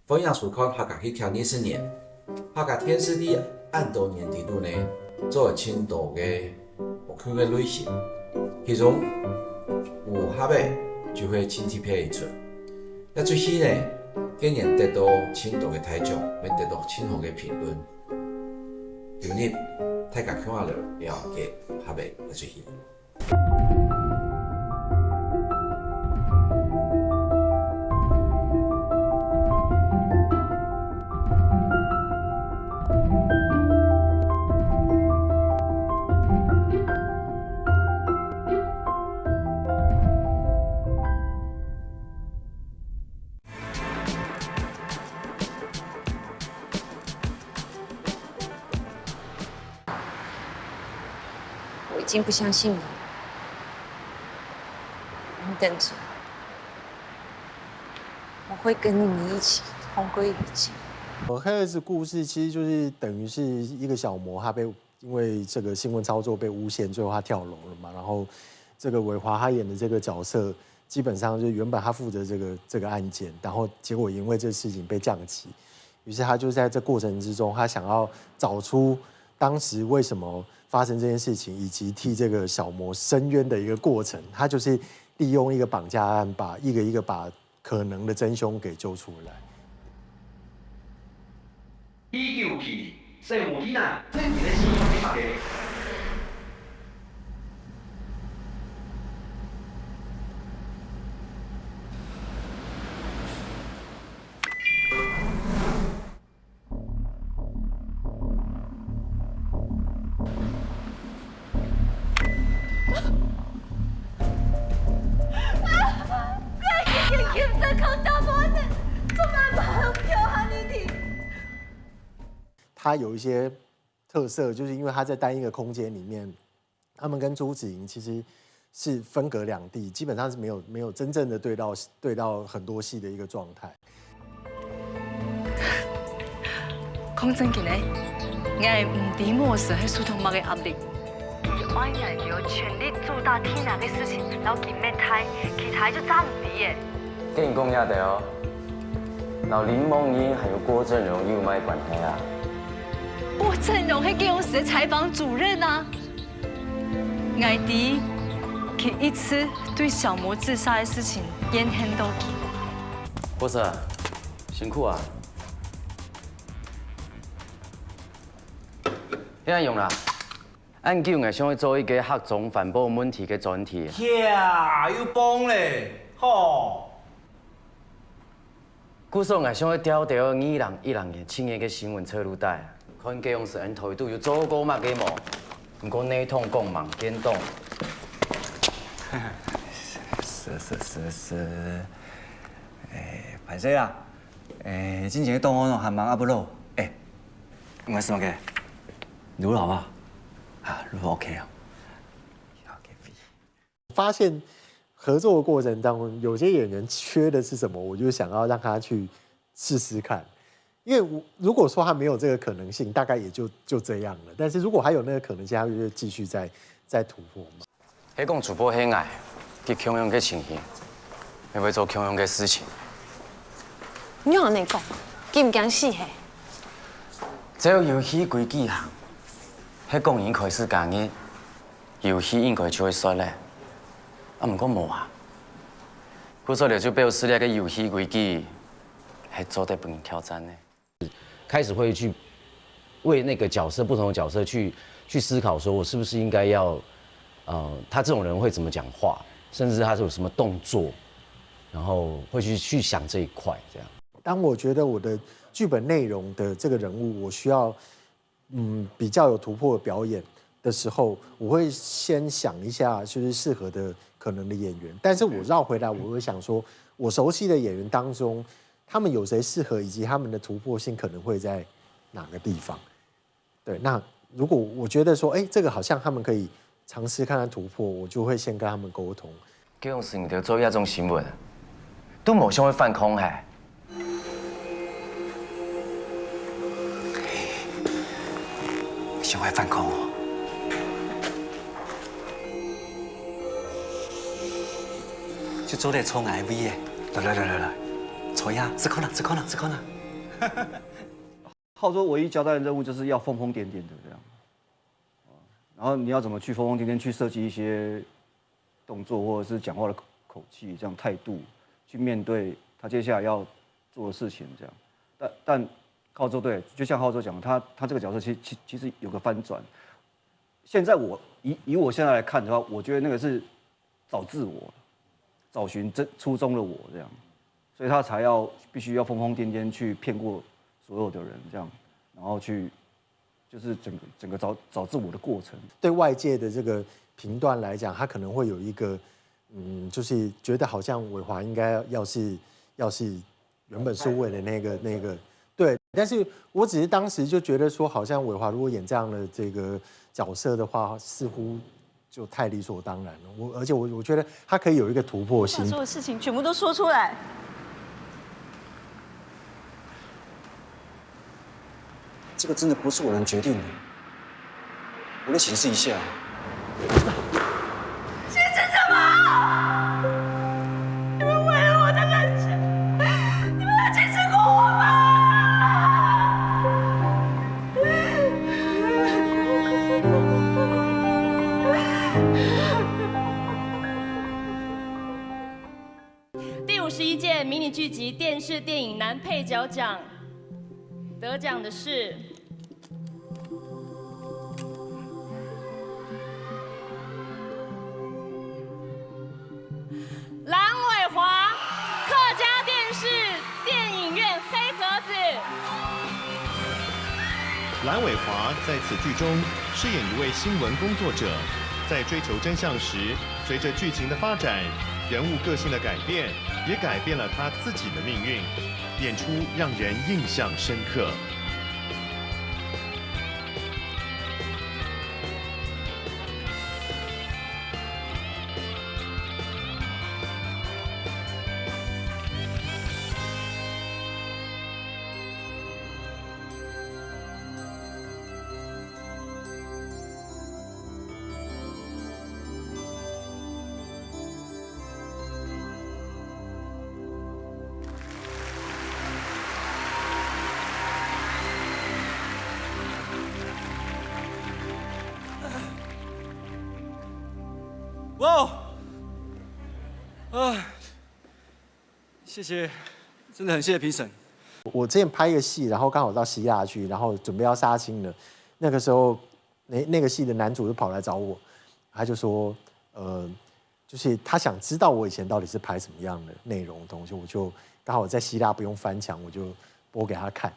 风阳书考客家去挑20年，客家天时地按多年地度呢，做青岛的有趣的类型，其中有客家就会亲戚配一出，那最喜呢，竟然得到青岛的台奖，并得到青红的评论。今日大家看下了嘅客家嘅最喜。我已经不相信你了，你等着，我会跟你一起同归于尽。黑儿子故事其实就是等于是一个小模，他因为这个新闻操作被诬陷，最后他跳楼了嘛。然后这个伟华他演的这个角色，基本上就原本他负责这个案件，然后结果因为这事情被降级，于是他就在这过程之中，他想要找出当时为什么发生这件事情，以及替这个小模申冤的一个过程。他就是利用一个绑架案，把一个一个把可能的真凶给揪出来。依舊期，細無天啊，真係先俾白嘅。它有一些特色，就是因为它在单一个空间里面，他们跟朱子莹其实是分隔两地，基本上是没有真正的对到很多戏的一个状态。講真嘅咧，我係唔點漠視喺蘇同媽嘅壓力。而安人有全力做大天下嘅事情，然後見咩睇，其他就爭唔比嘅。跟你講呀的哦，老林夢英還有郭正榮有咩關係啊？郭振榮係公司嘅採訪主任啊，艾迪佢一次對小魔自殺嘅事情言聽到見。博士，辛苦啊！遐用啦，按究係想去做一個客種環保問題嘅專題。呀，要幫咧，吼！據說係想去調2012年青年嘅新聞冊錄帶。可能公司人頭都有做過嘛嘅冇，唔過內通講忙見動。是，歹勢啦，之前檔案還忙阿不漏，我是乜嘅？錄了好不好？啊，錄 OK 啊。發現合作的過程當中，有些演員缺的是什麼，我就想要讓他去試試看。因為如果說他沒有這個可能性，大概也就這樣了。但是如果還有那個可能性，他就繼續再突破嘛。迄講主播喜愛，佢強勇嘅情形，係會做強勇嘅事情。你安尼講，驚唔驚死嘿？只要遊戲規矩行，迄講已經開始講嘅，遊戲應該就會說咧。啊，唔過冇啊，佢說了就表示咧個遊戲規矩係做得不能挑戰呢。開始會去為那個角色不同的角色去思考，說我是不是應該要，他這種人會怎麼講話，甚至他是有什麼動作，然後會去想這一塊，這樣。當我覺得我的劇本內容的這個人物，我需要比較有突破的表演的時候，我會先想一下，就是適合的可能的演員。但是我繞回來，我會想說，我熟悉的演員當中，他們有誰適合，以及他們的突破性可能會在哪個地方？對，那如果我覺得說，這個好像他們可以嘗試看看突破，我就會先跟他們溝通。這種事情做一種新聞，都冇想去反抗係。想去反抗哦。就做啲創 MV 嘅，來，創锤啊，只可能。浩州唯一交代的任务就是要疯疯癫癫的这样，然后你要怎么去疯疯癫癫去设计一些动作或者是讲话的口气，这样态度去面对他接下来要做的事情这样。但浩州对，就像浩州讲，他这个角色其实有个翻转。现在以我现在来看的话，我觉得那个是找自我，找寻初衷的我这样，所以他才必须要疯疯癫癫去骗过所有的人这样，然后去就是整个找自我的过程。对外界的这个评断来讲，他可能会有一个就是觉得好像伟华应该要是原本苏伟的那个对，但是我只是当时就觉得说，好像伟华如果演这样的这个角色的话，似乎就太理所当然了。而且我觉得他可以有一个突破性，把所有事情全部都说出来。这个真的不是我能决定的，我得请示一下。先生什么？你们为了我的人生，你们有坚持过我吗？第51届迷你剧集电视电影男配角奖，得奖的是蓝伟华，客家电视电影院黑盒子。蓝伟华在此剧中饰演一位新闻工作者，在追求真相时，随着剧情的发展，人物个性的改变，也改变了他自己的命运，演出让人印象深刻。哇，谢谢，真的很谢谢评审。我之前拍一个戏，然后刚好到希腊去，然后准备要杀青了。那个时候，那个戏的男主就跑来找我，他就说，就是他想知道我以前到底是拍什么样的内容的东西。我就刚好在希腊不用翻墙，我就播给他看。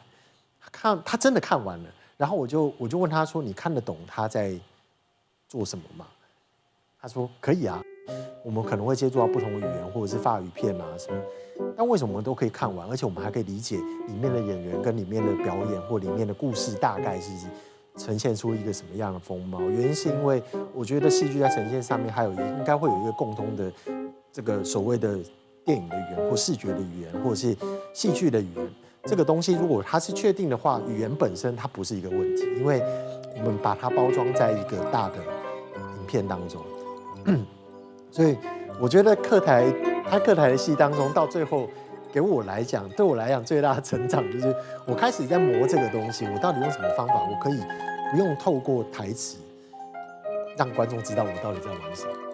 他真的看完了，然后我就问他说：“你看得懂他在做什么吗？”他说：“可以啊，我们可能会接触到不同的语言，或者是法语片啊什么。但为什么我们都可以看完，而且我们还可以理解里面的演员跟里面的表演或里面的故事大概是呈现出一个什么样的风貌？原因是因为我觉得戏剧在呈现上面应该会有一个共通的这个所谓的电影的语言或视觉的语言，或者是戏剧的语言。这个东西如果它是确定的话，语言本身它不是一个问题，因为我们把它包装在一个大的影片当中。所以我觉得客台的戏当中，到最后对我来讲最大的成长就是我开始在磨这个东西，我到底用什么方法，我可以不用透过台词让观众知道我到底在玩什么。